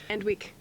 Randwick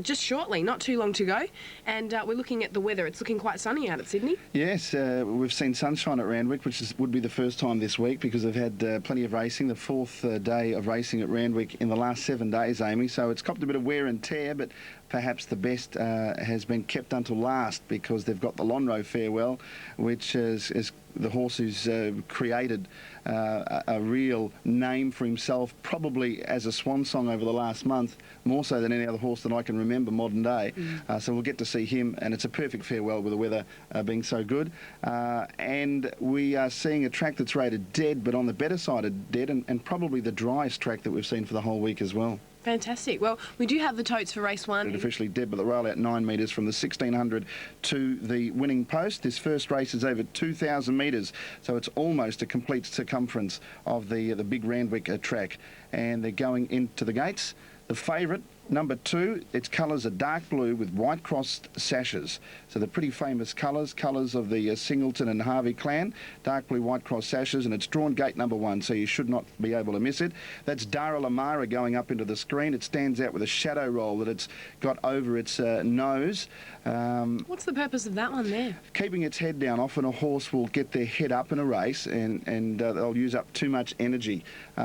just shortly, not too long to go, and we're looking at the weather. It's looking quite sunny out at Sydney. Yes, we've seen sunshine at Randwick, which would be the first time this week because they've had plenty of racing, the fourth day of racing at Randwick in the last 7 days, Amy, so it's copped a bit of wear and tear, but perhaps the best has been kept until last because they've got the Lonhro Farewell, which is the horse who's created a real name for himself, probably as a swan song over the last month, more so than any other horse that I can remember modern day. So we'll get to see him, and it's a perfect farewell with the weather being so good. And we are seeing a track that's rated dead, but on the better side of dead, and probably the driest track that we've seen for the whole week as well. Fantastic. Well, we do have the totes for race one. It officially dead, but the rail out 9 metres from the 1600 to the winning post. This first race is over 2,000 metres, so it's almost a complete circumference of the big Randwick track. And they're going into the gates. The favourite, number 2, its colours are dark blue with white crossed sashes. So they're pretty famous colours of the Singleton and Harvey clan. Dark blue, white crossed sashes, and it's drawn gate number 1, so you should not be able to miss it. That's Dara Lamara going up into the screen. It stands out with a shadow roll that it's got over its nose. What's the purpose of that one there? Keeping its head down. Often a horse will get their head up in a race and they'll use up too much energy.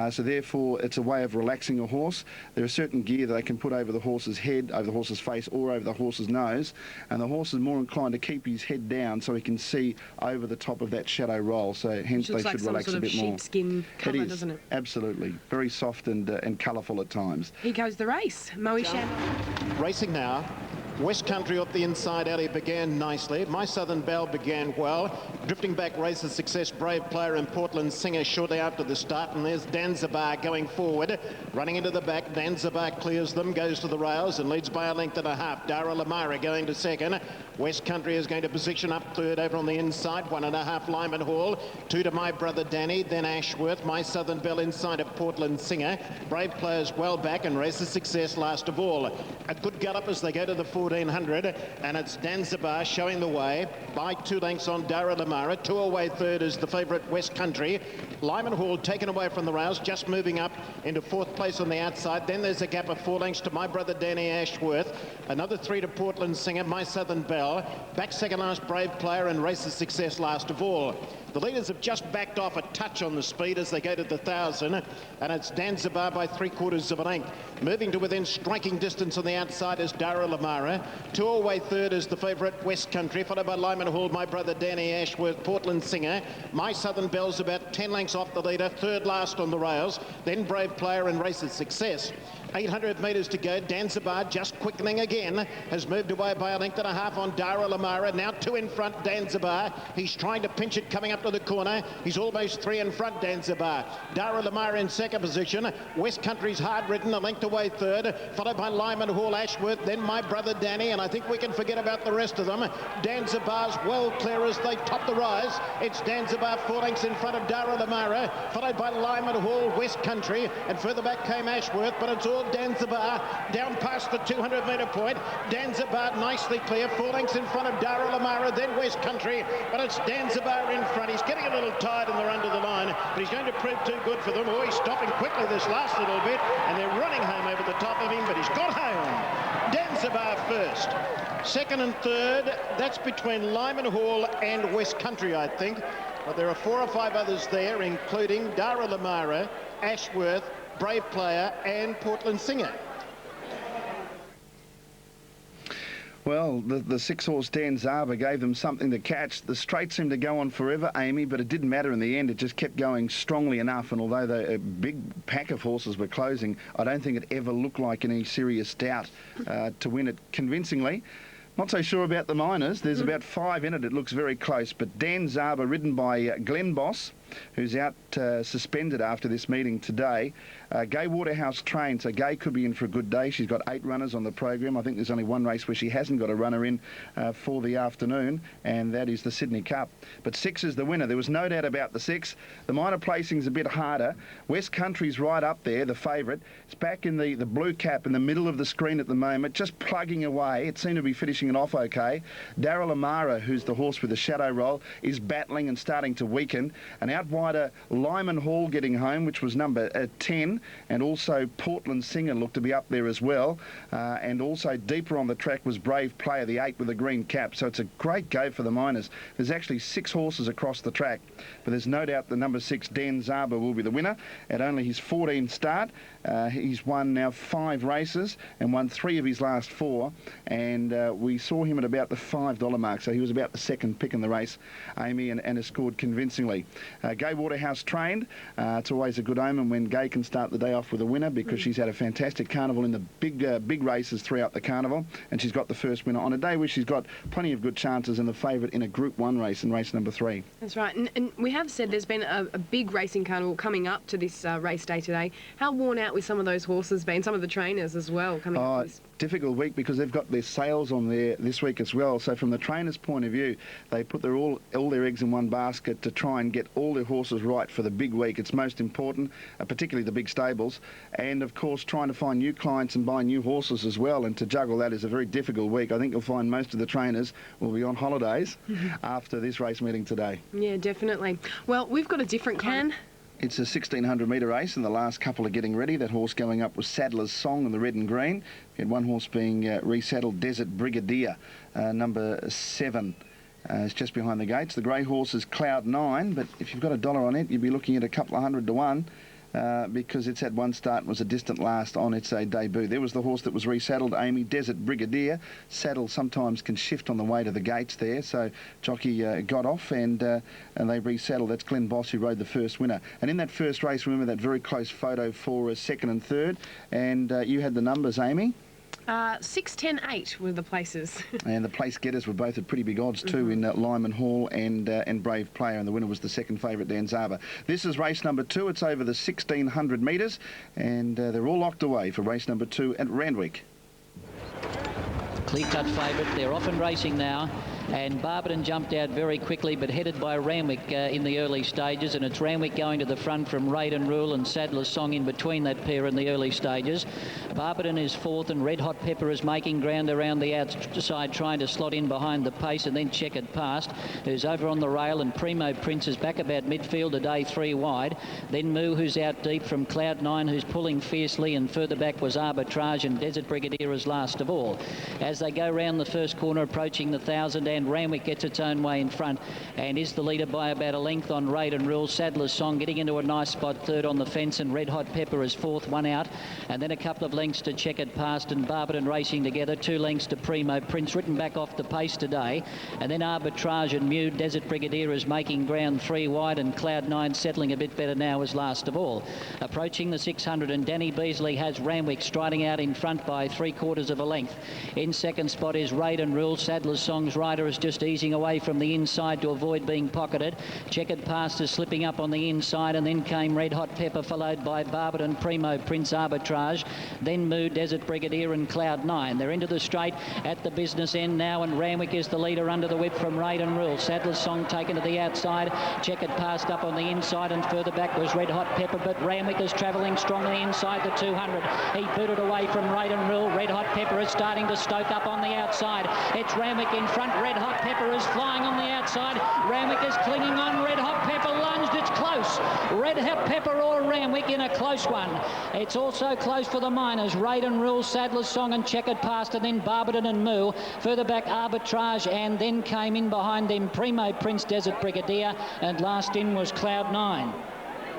So therefore it's a way of relaxing a horse. There are certain gear that they can put over the horse's head, over the horse's face, or over the horse's nose, and the horse is more inclined to keep his head down so he can see over the top of that shadow roll. So hence they should relax a bit more. Sheepskin cover, it is, doesn't it? Absolutely. Very soft and colourful at times. Here goes the race. Moe-Sham. Racing now. West Country up the inside alley began nicely. My Southern Belle began well. Drifting back races success, Brave Player and Portland Singer shortly after the start. And there's Danzibar going forward. Running into the back, Danzibar clears them, goes to the rails and leads by a length and a half. Dara Lamara going to second. West Country is going to position up third over on the inside. 1.5 Lyman Hall. 2 to My Brother Danny, then Ashworth. My Southern Belle inside of Portland Singer. Brave Players well back and races success last of all. A good gallop as they go to the 1400, and it's Danzibar showing the way by 2 lengths on Dara Lamara. 2 away third is the favourite West Country. Lyman Hall taken away from the rails, just moving up into 4th place on the outside. Then there's a gap of 4 lengths to My Brother Danny Ashworth. Another 3 to Portland Singer, My Southern Belle. Back second last Brave Player and races success last of all. The leaders have just backed off a touch on the speed as they go to the 1,000, and it's Danzibar by 3/4 of a length. Moving to within striking distance on the outside is Dara Lamara. 2 away third is the favourite West Country, followed by Lyman Hall, My Brother Danny Ashworth, Portland Singer. My Southern Belle's about 10 lengths off the leader, third last on the rails. Then Brave Player and races success. 800 metres to go. Danzibar just quickening again. Has moved away by a length and a half on Dara Lamara. Now 2 in front, Danzibar. He's trying to pinch it coming up to the corner. He's almost 3 in front, Danzibar. Dara Lamara in second position. West Country's hard ridden, a length away third. Followed by Lyman Hall, Ashworth. Then My Brother Danny. And I think we can forget about the rest of them. Danzibar's well clear as they top the rise. It's Danzibar 4 lengths in front of Dara Lamara. Followed by Lyman Hall, West Country. And further back came Ashworth. But it's all Danzibar down past the 200 metre point. Danzibar nicely clear, 4 lengths in front of Dara Lamara, then West Country, but it's Danzibar in front. He's getting a little tired and they're under the line, but he's going to prove too good for them. Oh, he's stopping quickly this last little bit, and they're running home over the top of him, but he's got home. Danzibar first. Second and third, that's between Lyman Hall and West Country, I think. But there are 4 or 5 others there, including Dara Lamara, Ashworth, Brave Player and Portland Singer. Well, the 6-horse Danzibar gave them something to catch. The straight seemed to go on forever, Amy, but it didn't matter in the end. It just kept going strongly enough, and although the big pack of horses were closing, I don't think it ever looked like any serious doubt to win it convincingly. Not so sure about the minors. There's about 5 in it. It looks very close, but Danzibar, ridden by Glenn Boss, who's out suspended after this meeting today. Gay Waterhouse trained, so Gay could be in for a good day. She's got 8 runners on the program. I think there's only 1 race where she hasn't got a runner in for the afternoon, and that is the Sydney Cup. But 6 is the winner. There was no doubt about the 6. The minor placing's a bit harder. West Country's right up there, the favourite. It's back in the blue cap in the middle of the screen at the moment, just plugging away. It seemed to be finishing it off okay. Dara Lamara, who's the horse with the shadow roll, is battling and starting to weaken. And out out wider, Lyman Hall getting home, which was number 10, and also Portland Singer looked to be up there as well. And also deeper on the track was Brave Player, the 8 with the green cap. So it's a great go for the Miners. There's actually 6 horses across the track, but there's no doubt the number 6, Dan Zaba, will be the winner at only his 14th start. He's won now 5 races and won 3 of his last 4, and we saw him at about the $5 mark, so he was about the second pick in the race, Amy, and has scored convincingly. Gay Waterhouse trained. It's always a good omen when Gay can start the day off with a winner, because she's had a fantastic carnival in the big races throughout the carnival, and she's got the first winner on a day where she's got plenty of good chances and the favourite in a Group 1 race in race number 3. That's right, and we have said there's been a big racing carnival coming up to this race day today. How worn out with some of those horses been, some of the trainers as well coming up to this? Difficult week because they've got their sales on there this week as well. So from the trainers' point of view, they put all their eggs in one basket to try and get all their horses right for the big week. It's most important, particularly the big stables, and of course trying to find new clients and buy new horses as well. And to juggle that is a very difficult week. I think you'll find most of the trainers will be on holidays after this race meeting today. Yeah, definitely. Well, we've got a different kind. It's a 1,600 metre race, and the last couple are getting ready. That horse going up was Sadler's Song in the red and green. We had one horse being resaddled, Desert Brigadier, number 7. It's just behind the gates. The grey horse is Cloud 9, but if you've got $1 on it, you'd be looking at a couple of hundred to 1. Because it's had one start and was a distant last on its debut. There was the horse that was resaddled, Amy, Desert Brigadier. Saddle sometimes can shift on the way to the gates there, so jockey got off and they resaddled. That's Glenn Boss who rode the first winner. And in that first race, remember that very close photo for second and third, and you had the numbers, Amy? 6, 10, 8 were the places. And the place getters were both at pretty big odds too, in Lyman Hall and Brave Player, and the winner was the second favourite, Dan Zaba. This is race number 2. It's over the 1,600 metres, and they're all locked away for race number 2 at Randwick. Clear-cut favourite. They're off and racing now. And Barberton jumped out very quickly, but headed by Randwick in the early stages, and it's Randwick going to the front from Raid and Rule and Sadler's Song in between that pair in the early stages. Barberton is 4th, and Red Hot Pepper is making ground around the outside, trying to slot in behind the pace, and then Checkered Past, who's over on the rail, and Primo Prince is back about midfield today, 3 wide. Then Moo, who's out deep from Cloud 9, who's pulling fiercely, and further back was Arbitrage, and Desert Brigadier is last of all. As they go round the first corner, approaching the 1,000, and Randwick gets its own way in front and is the leader by about a length on Raid and Rule. Sadler's Song getting into a nice spot, 3rd on the fence, and Red Hot Pepper is 4th, 1 out, and then a couple of lengths to Checkered Past and Barberton racing together, 2 lengths to Primo Prince, written back off the pace today, and then Arbitrage and Mew. Desert Brigadier is making ground 3 wide, and Cloud 9 settling a bit better now as last of all. Approaching the 600, and Danny Beasley has Randwick striding out in front by 3/4 of a length. In second spot is Raid and Rule. Sadler's Song's rider is just easing away from the inside to avoid being pocketed. Checkered Past is slipping up on the inside, and then came Red Hot Pepper, followed by Barberton, Primo Prince, Arbitrage, then Moo, Desert Brigadier and Cloud 9. They're into the straight at the business end now, and Randwick is the leader under the whip from Raid and Rule. Sadler's Song taken to the outside, Checkered Past up on the inside, and further back was Red Hot Pepper, but Randwick is travelling strongly inside the 200. He booted away from Raid and Rule. Red Hot Pepper is starting to stoke up on the outside. It's Randwick in front. Red Hot Pepper is flying on the outside. Randwick is clinging on. Red Hot Pepper lunged. It's close. Red Hot Pepper or Randwick in a close one. It's also close for the Miners. Raid and Rule, Sadler's Song and Checkered Past, and then Barberton and Moo. Further back Arbitrage, and then came in behind them Primo Prince, Desert Brigadier, and last in was Cloud 9.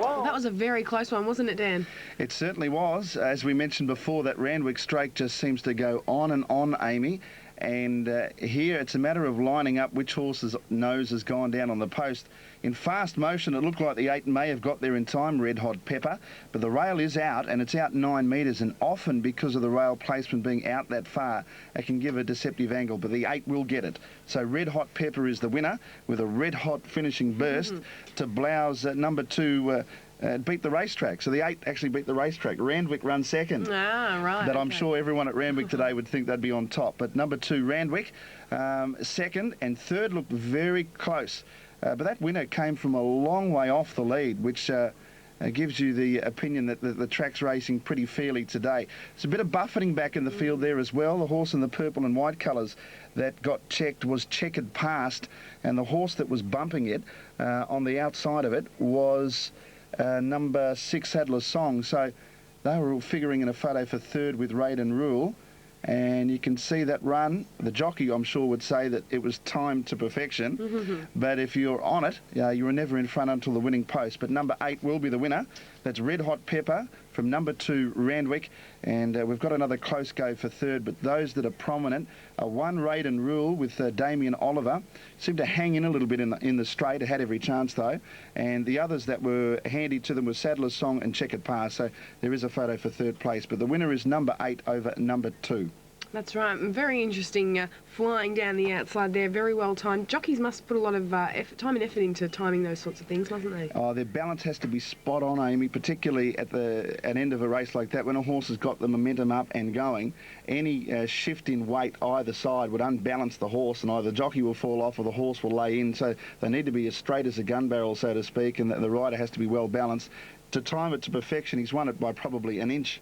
Well, that was a very close one, wasn't it, Dan? It certainly was. As we mentioned before, that Randwick straight just seems to go on and on, Amy. And here it's a matter of lining up which horse's nose has gone down on the post. In fast motion, it looked like the 8 may have got there in time, Red Hot Pepper, but the rail is out, and it's out 9 metres, and often because of the rail placement being out that far, it can give a deceptive angle, but the 8 will get it. So Red Hot Pepper is the winner with a red hot finishing burst to blouse number 2 beat the racetrack. So the 8 actually beat the racetrack. Randwick runs second. Ah, right. But I'm sure everyone at Randwick today would think they'd be on top. But number 2, Randwick, second, and third looked very close. But that winner came from a long way off the lead, which gives you the opinion that the track's racing pretty fairly today. There's a bit of buffeting back in the field there as well. The horse in the purple and white colours that got checked was checkered past, and the horse that was bumping it on the outside of it was number 6 Sadler's Song. So they were all figuring in a photo for third with Raid and Rule. And you can see that run. The jockey, I'm sure, would say that it was timed to perfection. But if you're on it, you were never in front until the winning post. But number 8 will be the winner. That's Red Hot Pepper from number 2, Randwick. And we've got another close go for third. But those that are prominent are 1 Raid and Rule with Damien Oliver. Seemed to hang in a little bit in the straight. It had every chance, though. And the others that were handy to them were Sadler's Song and Checkered Pass. So there is a photo for third place. But the winner is number 8 over number 2. That's right. Very interesting flying down the outside there. Very well timed. Jockeys must put a lot of time and effort into timing those sorts of things, mustn't they? Oh, their balance has to be spot on, Amy, particularly at an end of a race like that. When a horse has got the momentum up and going, any shift in weight either side would unbalance the horse, and either the jockey will fall off or the horse will lay in. So they need to be as straight as a gun barrel, so to speak, and the rider has to be well balanced. To time it to perfection, he's won it by probably an inch.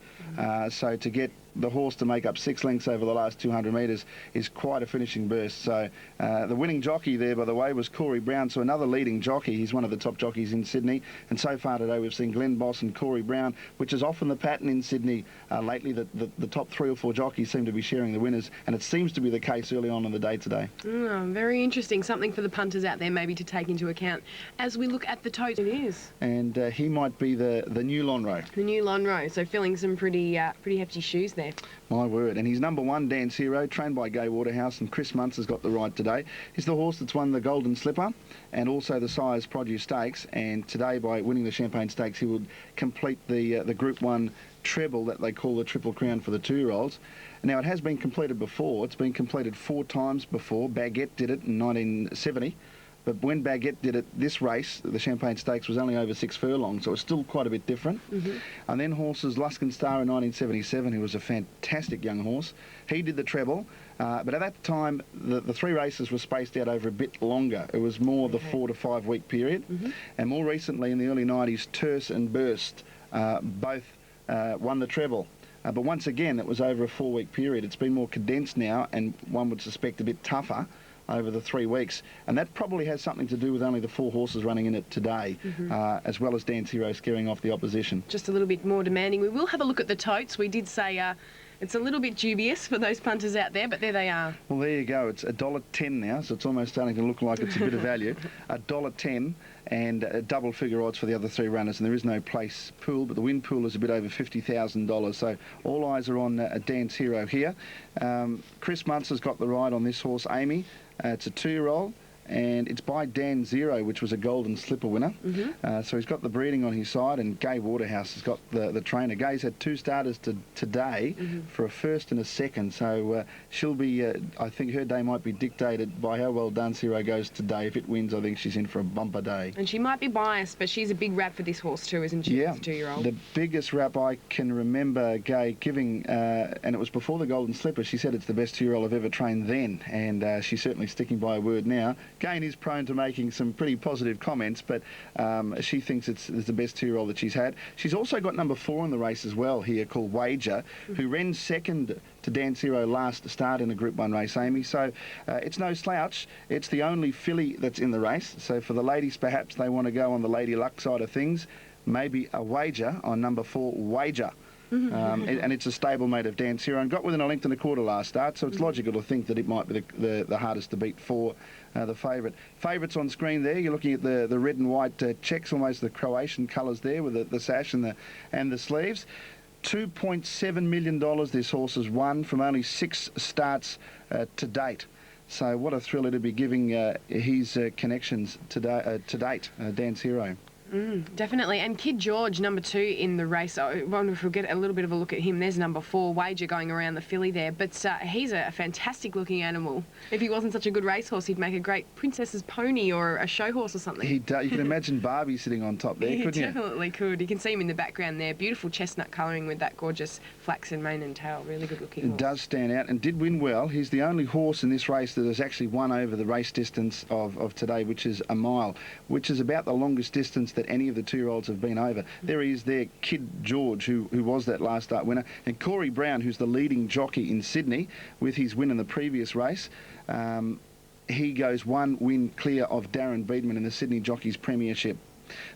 So to get the horse to make up 6 lengths over the last 200 metres is quite a finishing burst. So the winning jockey there, by the way, was Corey Brown. So another leading jockey. He's one of the top jockeys in Sydney. And so far today we've seen Glenn Boss and Corey Brown, which is often the pattern in Sydney lately, that the top 3 or 4 jockeys seem to be sharing the winners. And it seems to be the case early on in the day today. Very interesting. Something for the punters out there maybe to take into account as we look at the tote. It is. And he might be the new Lonhro. The new Lonhro. So filling some pretty hefty shoes there. My word. And he's number 1, Dance Hero, trained by Gay Waterhouse, and Chris Muntz has got the ride today. He's the horse that's won the Golden Slipper and also the Sires Produce Stakes, and today by winning the Champagne Stakes he would complete the Group 1 treble that they call the Triple Crown for the 2-year-olds. Now it has been completed before. It's been completed 4 times before. Baguette did it in 1970. But when Baguette did it, this race, the Champagne Stakes, was only over 6 furlongs, so it's still quite a bit different. And then horses, Luskin Star in 1977, who was a fantastic young horse. He did the treble, but at that time, the 3 races were spaced out over a bit longer. It was more the 4 to 5 week period. And more recently, in the early 90s, Terse and Burst both won the treble. But once again, it was over a 4-week period. It's been more condensed now, and one would suspect a bit tougher over the 3 weeks, and that probably has something to do with only the 4 horses running in it today, as well as Dance Hero scaring off the opposition. Just a little bit more demanding. We will have a look at the totes. We did say it's a little bit dubious for those punters out there, but there they are. Well, there you go. It's $1.10 now, so it's almost starting to look like it's a bit of value. $1.10 and double figure odds for the other 3 runners, and there is no place pool, but the win pool is a bit over $50,000. So all eyes are on Dance Hero here. Chris Muntz has got the ride on this horse, Amy. It's a 2-year-old, and it's by Dan Zero, which was a Golden Slipper winner. So he's got the breeding on his side, and Gay Waterhouse has got the trainer. Gay's had 2 starters today for a first and a second, so she'll be, I think her day might be dictated by how well Dance Hero goes today. If it wins, I think she's in for a bumper day. And she might be biased, but she's a big rap for this horse too, isn't she? Yeah, as a 2-year-old. The biggest rap I can remember Gay giving, and it was before the Golden Slipper, she said it's the best 2-year-old I've ever trained then, and she's certainly sticking by her word now. Gain is prone to making some pretty positive comments, but she thinks it's the best 2-year-old that she's had. She's also got number 4 in the race as well here, called Wager, who ran second to Dance Hero last start in a Group 1 race, Amy. So it's no slouch. It's the only filly that's in the race. So for the ladies, perhaps they want to go on the Lady Luck side of things, maybe a wager on number 4, Wager. And it's a stablemate of Dance Hero, and got within a length and a quarter last start, so it's logical to think that it might be the hardest to beat for the favourite. Favourites on screen there, you're looking at the red and white checks, almost the Croatian colours there with the sash and the sleeves. $2.7 million this horse has won from only 6 starts to date. So what a thrill it'd be giving his connections to date, Dance Hero. Definitely. And Kid George, number 2 in the race. I wonder if we'll get a little bit of a look at him. There's number 4, Wager, going around the filly there. But he's a fantastic looking animal. If he wasn't such a good racehorse, he'd make a great princess's pony or a show horse or something. You can imagine Barbie sitting on top there, couldn't you? He definitely could. You can see him in the background there. Beautiful chestnut colouring with that gorgeous flaxen mane and tail. Really good looking horse. It does stand out and did win well. He's the only horse in this race that has actually won over the race distance of today, which is a mile, which is about the longest distance that that any of the 2-year-olds have been over. There he is there, Kid George, who was that last start winner, and Corey Brown, who's the leading jockey in Sydney with his win in the previous race. He goes 1 win clear of Darren Beedman in the Sydney Jockeys Premiership.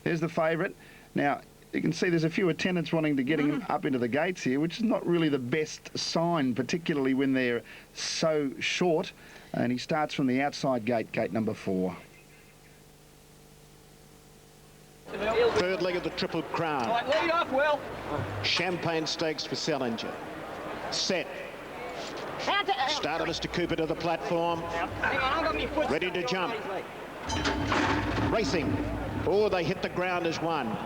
There's the favourite. Now, you can see there's a few attendants wanting to get him up into the gates here, which is not really the best sign, particularly when they're so short. And he starts from the outside gate, gate number 4. Third leg of the Triple Crown. Lead off, Will. Champagne Stakes for Salinger. Set. Started Mr. Cooper to the platform. Hang on, I've got my foot. Ready to jump. Racing. Oh, they hit the ground as one.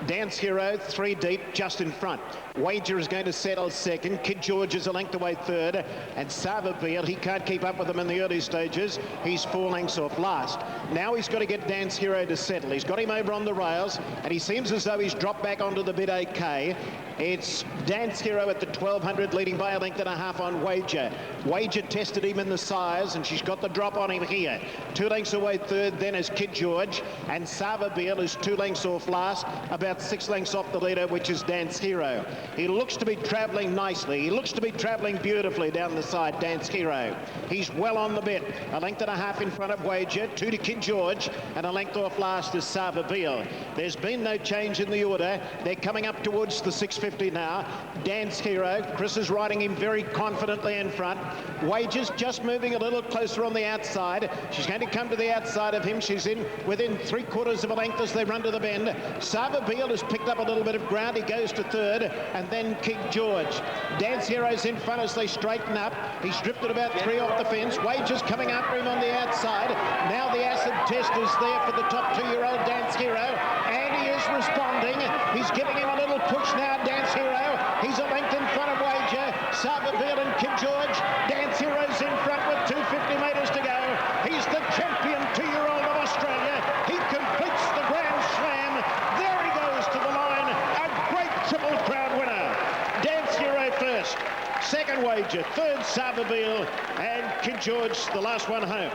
Dance Hero, 3 deep, just in front. Wager is going to settle second. Kid George is a length away third. And Sava Beale, he can't keep up with them in the early stages. He's 4 lengths off last. Now he's got to get Dance Hero to settle. He's got him over on the rails, and he seems as though he's dropped back onto the bit okay. It's Dance Hero at the 1200, leading by a length and a half on Wager. Wager tested him in the sires, and she's got the drop on him here. 2 lengths away third, then is Kid George. And Sava Beale is 2 lengths off last, about 6 lengths off the leader, which is Dance Hero. He looks to be travelling nicely. He looks to be travelling beautifully down the side, Dance Hero. He's well on the bit. A length and a half in front of Wager, 2 to Kid George, and a length off last is Sava Beale. There's been no change in the order. They're coming up towards the 650 now. Dance Hero, Chris is riding him very confidently in front. Wager's just moving a little closer on the outside. She's going to come to the outside of him. She's in within 3/4 of a length as they run to the bend. Sava Beale has picked up a little bit of ground. He goes to third, and then King George. Dance Hero's in front as they straighten up. He's drifted about 3 off the fence. Wager's coming after him on the outside. Now the acid test is there for the top 2-year-old Dance Hero, and he is responding. He's giving him a little push now, Dance Hero. He's a length in front of Wager. Sava Beale and Kid George. Dance Hero's in front with 250 metres to go. He's the champion 2-year-old of Australia. He completes the Grand Slam. There he goes to the line. A great Triple Crown winner. Dance Hero first. Second Wager. Third Sava Beale. And Kid George, the last one home.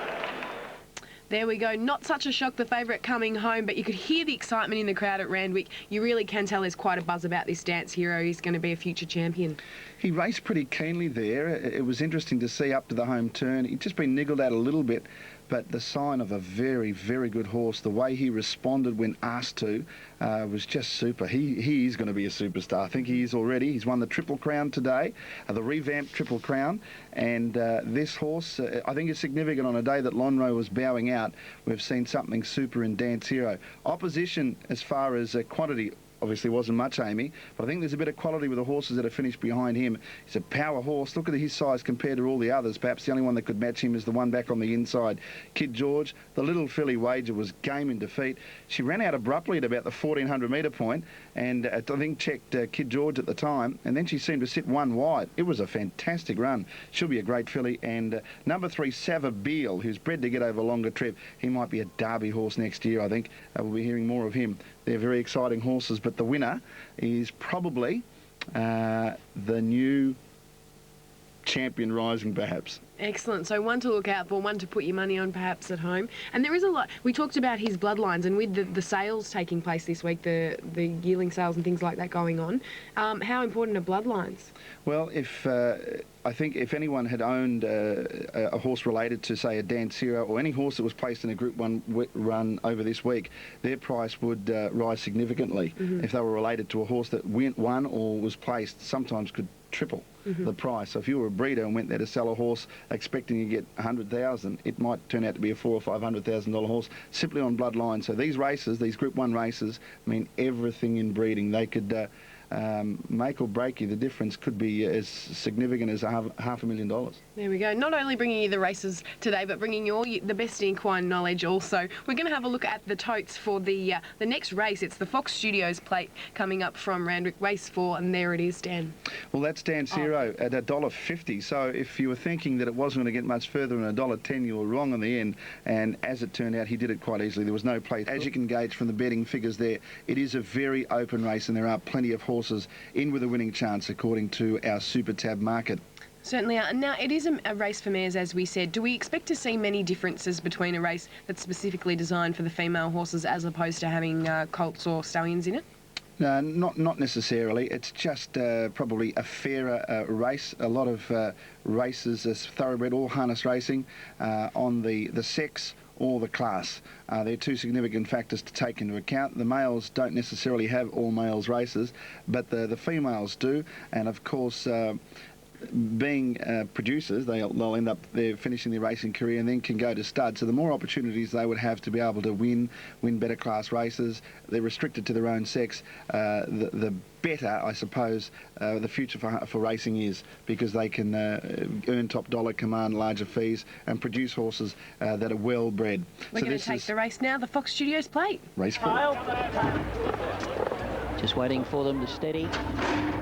There we go. Not such a shock, the favourite coming home, but you could hear the excitement in the crowd at Randwick. You really can tell there's quite a buzz about this Dance Hero. He's going to be a future champion. He raced pretty keenly there. It was interesting to see up to the home turn. He'd just been niggled out a little bit, but the sign of a very, very good horse. The way he responded when asked to was just super. He is going to be a superstar. I think he is already. He's won the Triple Crown today, the revamped Triple Crown, and this horse, I think, is significant on a day that Lonhro was bowing out. We've seen something super in Dance Hero. Opposition as far as quantity obviously wasn't much, Amy, but I think there's a bit of quality with the horses that are finished behind him. He's a power horse. Look at his size compared to all the others. Perhaps the only one that could match him is the one back on the inside, Kid George. The little filly Wager was game in defeat. She ran out abruptly at about the 1400 metre point, and I think checked Kid George at the time, and then she seemed to sit 1 wide. It was a fantastic run. She'll be a great filly. And number 3, Sava Beale, who's bred to get over a longer trip. He might be a Derby horse next year, I think. We'll be hearing more of him. They're very exciting horses, but the winner is probably the new champion rising, perhaps. Excellent. So one to look out for, one to put your money on perhaps at home. And there is a lot. We talked about his bloodlines, and with the sales taking place this week, the yearling sales and things like that going on, how important are bloodlines? Well, I think if anyone had owned a horse related to, say, a Dance Hero or any horse that was placed in a Group 1 run over this week, their price would rise significantly. If they were related to a horse that won or was placed, sometimes could triple the price. So if you were a breeder and went there to sell a horse expecting to get 100,000, it might turn out to be a $400,000 or $500,000 horse simply on bloodline. So these races, these Group 1 races, mean everything in breeding. They could make or break you. The difference could be as significant as $500,000. There we go. Not only bringing you the races today, but bringing you the best equine knowledge also. We're going to have a look at the totes for the next race. It's the Fox Studios plate coming up from Randwick, race 4, and there it is, Dan. Well, that's Dance Hero at $1.50. So if you were thinking that it wasn't going to get much further than $1.10, you were wrong in the end. And as it turned out, he did it quite easily. There was no plate. As you can gauge from the betting figures there, it is a very open race, and there are plenty of horses in with a winning chance according to our Super Tab market. Certainly are. Now, it is a race for mares, as we said. Do we expect to see many differences between a race that's specifically designed for the female horses as opposed to having colts or stallions in it? No, not necessarily. It's just probably a fairer race. A lot of races as thoroughbred or harness racing on the sex or the class. They're two significant factors to take into account. The males don't necessarily have all males races, but the females do, and of course being producers, they'll end up there finishing their racing career and then can go to stud. So the more opportunities they would have to be able to win better class races, they're restricted to their own sex, the better, I suppose, the future for racing is, because they can earn top dollar, command larger fees, and produce horses that are well bred. We're going to take the race now, the Fox Studios plate. Race 4. Just waiting for them to steady,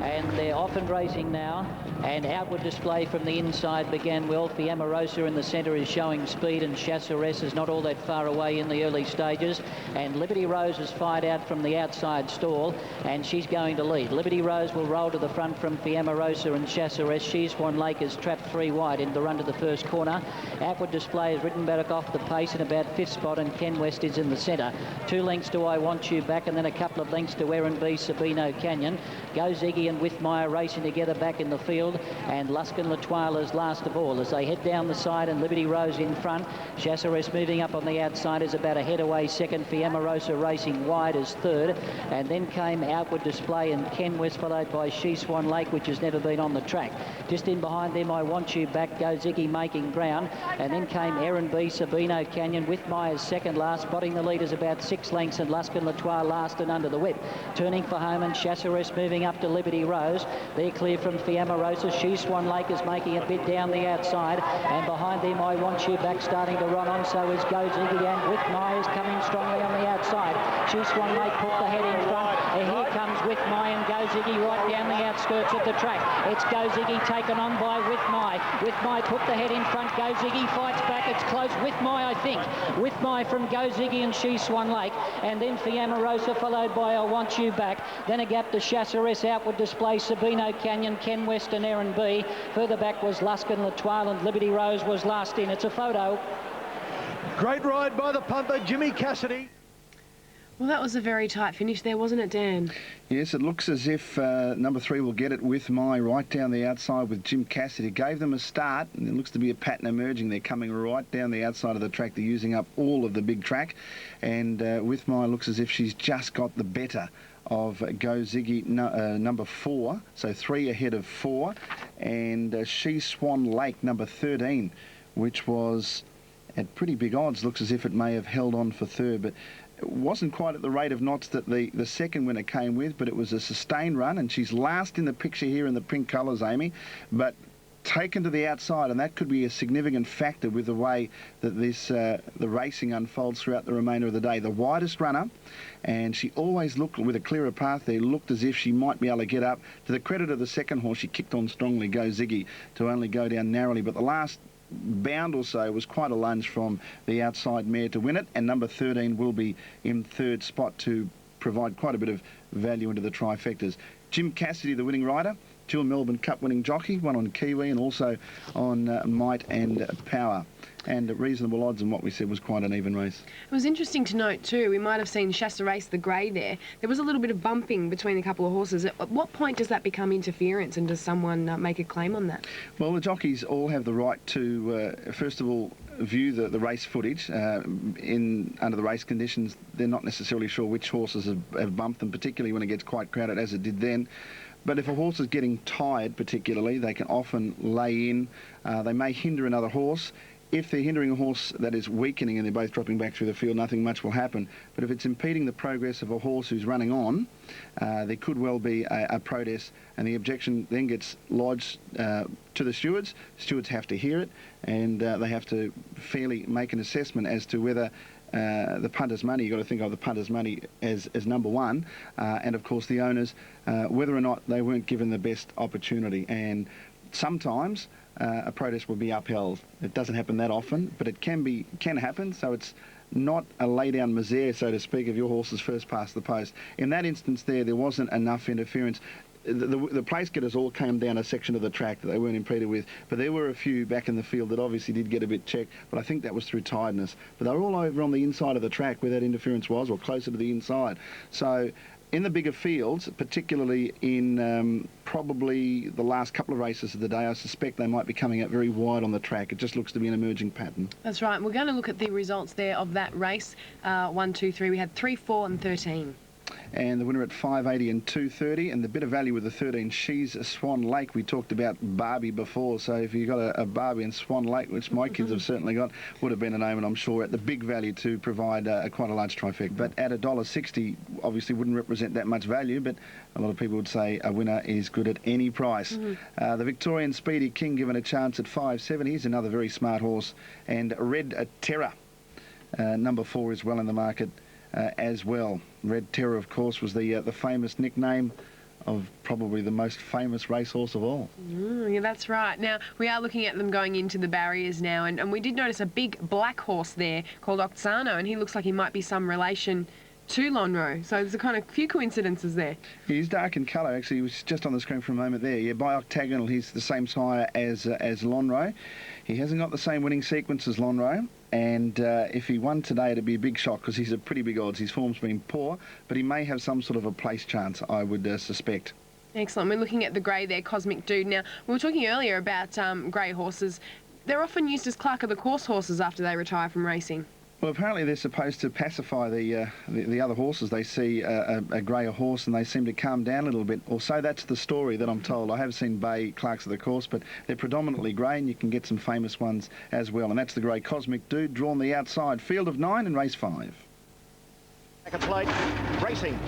and they're off and racing now, and outward display from the inside began well. Fiammarosa in the centre is showing speed, and Chasseresse is not all that far away in the early stages, and Liberty Rose has fired out from the outside stall, and she's going to lead. Liberty Rose will roll to the front from Fiammarosa and Chasseresse. She Swan Lake is trapped 3 wide in the run to the first corner. Outward display is ridden back off the pace in about 5th spot, and Ken West is in the centre. 2 lengths to I Want You Back, and then a couple of lengths to Erin B, Sabino Canyon. Go Ziggy and Withmeyer racing together back in the field, and Luskin Latoile is last of all as they head down the side, and Liberty Rose in front. Chasseresse moving up on the outside is about a head away second. Fiammarosa racing wide as third, and then came Outward Display and Ken West, followed by She Swan Lake, which has never been on the track. Just in behind them, I Want You Back, Go Ziggy making ground, and then came Erin B, Sabino Canyon. Withmeyer's second last, spotting the leaders about 6 lengths, and Luskin Latoile last and under the whip. Turning for home, and Chasseresse moving up to Liberty Rose. They're clear from Fiammarosa. She Swan Lake is making a bit down the outside, and behind them I Want You Back starting to run on, so is Go Ziggy, and Withmeyer is coming strongly on the outside. She Swan Lake put the head in front, and here comes Withmeyer and Go Ziggy right down the outskirts of the track. It's Go Ziggy taken on by Withmeyer. Withmeyer put the head in front. Go Ziggy fights back. It's close. Withmeyer, I think. Withmeyer from Go Ziggy and She Swan Lake, and then Fiammarosa followed by I Want You Back. Then a gap to Chasseresse, Outward Display, Sabino Canyon, Ken West and Erin B. Further back was Luskin Latoile, and Liberty Rose was last in. It's a photo. Great ride by the punter, Jimmy Cassidy. Well, that was a very tight finish there, wasn't it, Dan? Yes, it looks as if number 3 will get it with my right down the outside with Jim Cassidy. Gave them a start, and it looks to be a pattern emerging. They're coming right down the outside of the track. They're using up all of the big track, and with my looks as if she's just got the better of Go Ziggy number 4, so 3 ahead of 4, and She Swan Lake number 13, which was at pretty big odds. Looks as if it may have held on for third, but it wasn't quite at the rate of knots that the second winner came with, but it was a sustained run, and she's last in the picture here in the pink colours, Amy, but taken to the outside, and that could be a significant factor with the way that this the racing unfolds throughout the remainder of the day. The widest runner, and she always looked with a clearer path there, looked as if she might be able to get up. To the credit of the second horse, she kicked on strongly, Go Ziggy, to only go down narrowly, but the last bound or so was quite a lunge from the outside mare to win it, and number 13 will be in third spot to provide quite a bit of value into the trifectas. Jim Cassidy, the winning rider, dual Melbourne Cup winning jockey, one on Kiwi and also on Might and Power. And at reasonable odds, and what we said was quite an even race. It was interesting to note too, we might have seen Chasseresse the grey there. There was a little bit of bumping between a couple of horses. At what point does that become interference, and does someone make a claim on that? Well, the jockeys all have the right to, first of all, view the race footage. Under the race conditions, they're not necessarily sure which horses have bumped them, particularly when it gets quite crowded, as it did then. But if a horse is getting tired particularly, they can often lay in. They may hinder another horse. If they're hindering a horse that is weakening and they're both dropping back through the field, nothing much will happen. But if it's impeding the progress of a horse who's running on, there could well be a protest, and the objection then gets lodged to the stewards. Stewards have to hear it, and they have to fairly make an assessment as to whether the punter's money, you've got to think of the punter's money as number one, and of course the owners, whether or not they weren't given the best opportunity. And sometimes a protest will be upheld. It doesn't happen that often, but it can happen, so it's not a lay-down misere, so to speak, of your horse's first past the post. In that instance there wasn't enough interference. the place getters all came down a section of the track that they weren't impeded with, but there were a few back in the field that obviously did get a bit checked, but I think that was through tiredness. But they were all over on the inside of the track where that interference was, or closer to the inside. So in the bigger fields, particularly in probably the last couple of races of the day, I suspect they might be coming out very wide on the track. It just looks to be an emerging pattern. That's right. We're going to look at the results there of that race. 1, 2, 3. We had 3, 4 and 13. And the winner at 5.80 and 2.30, and the bit of value with the 13, She's a Swan Lake. We talked about Barbie before, so if you got a Barbie and Swan Lake, which my kids have certainly got, would have been a name, and I'm sure at the big value to provide quite a large trifecta. But at $1.60, obviously wouldn't represent that much value, but a lot of people would say a winner is good at any price. The Victorian Speedy King given a chance at 5.70. He's another very smart horse. And Red Terror, number 4, is well in the market as well. Red Terror, of course, was the famous nickname of probably the most famous racehorse of all. Yeah, that's right. Now, we are looking at them going into the barriers now, and we did notice a big black horse there called Oxano, and he looks like he might be some relation to Lonhro. So there's a kind of few coincidences there. He's dark in colour, actually. He was just on the screen for a moment there. Yeah, by octagonal, he's the same sire as Lonhro. He hasn't got the same winning sequence as Lonhro, and if he won today, it'd be a big shock because he's a pretty big odds. His form's been poor, but he may have some sort of a place chance, I would suspect. Excellent. We're looking at the grey there, Cosmic Dude. Now, we were talking earlier about grey horses. They're often used as clerk of the course horses after they retire from racing. Well, apparently they're supposed to pacify the other horses. They see a greyer horse and they seem to calm down a little bit. Or so that's the story that I'm told. I have seen bay clerks of the course, but they're predominantly grey, and you can get some famous ones as well. And that's the grey Cosmic Dude, drawn the outside. Field of 9 in race 5. Second plate, racing.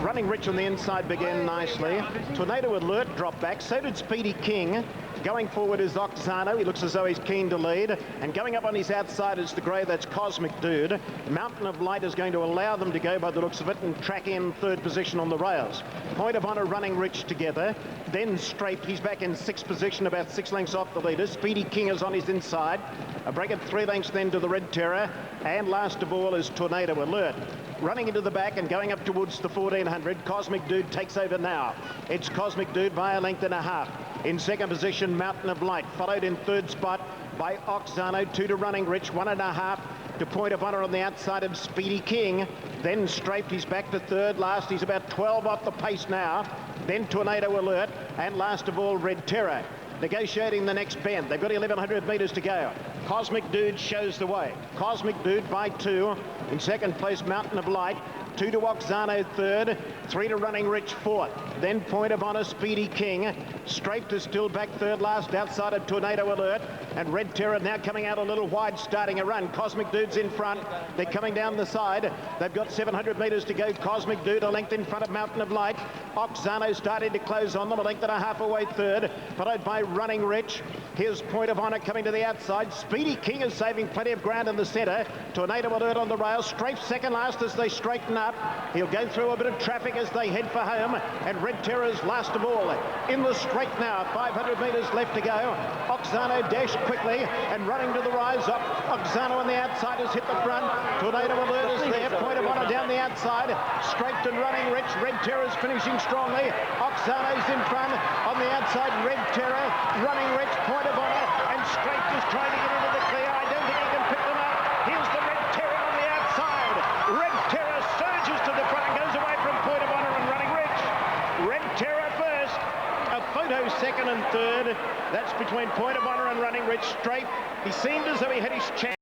Running Rich on the inside began nicely. Tornado Alert dropped back. So did Speedy King. Going forward is Oxano. He looks as though he's keen to lead. And going up on his outside is the grey, that's Cosmic Dude. Mountain of Light is going to allow them to go by the looks of it and track in third position on the rails. Point of Honour Running Rich together. Then Straight, he's back in 6th position, about 6 lengths off the leader. Speedy King is on his inside. A break at 3 lengths then to the Red Terror. And last of all is Tornado Alert. Running into the back and going up towards the 1400, Cosmic Dude takes over now. It's Cosmic Dude by a length and a half. In second position, Mountain of Light, followed in third spot by Oxano, 2 to Running Rich, 1.5 to Point of Honour on the outside of Speedy King. Then Strafed, he's back to third. Last, he's about 12 off the pace now. Then Tornado Alert, and last of all, Red Terror. Negotiating the next bend. They've got 1,100 metres to go. Cosmic Dude shows the way. Cosmic Dude by 2. In second place, Mountain of Light. 2 to Oxano third, 3 to Running Rich fourth. Then Point of Honour, Speedy King. Straight is still back third last outside of Tornado Alert. And Red Terror now coming out a little wide, starting a run. Cosmic Dude's in front. They're coming down the side. They've got 700 metres to go. Cosmic Dude a length in front of Mountain of Light. Oxano starting to close on them, a length and a half away third, followed by Running Rich. Here's Point of Honour coming to the outside. Speedy King is saving plenty of ground in the centre. Tornado Alert on the rail. Strafe second last as they straighten up. He'll go through a bit of traffic as they head for home. And Red Terror's last of all. In the straight now, 500 metres left to go. Oxano dashed quickly and running to the rise up. Oxano on the outside has hit the front. Tornado Alert is there. Point of Honour down the outside. Straight and Running Rich. Red Terror's finishing strongly. Oxano's in front. On the outside, Red Terror. Running Rich, Point of Honour. And Straight is trying to get into the clear. I don't think he can pick them up. Here's the Red Terror on the outside. Red Terror surges to the front and goes away from Point of Honour and Running Rich. Red Terror first. A photo second and third. That's between Point of Honour and Running Rich. Straight. He seemed as though he had his chance.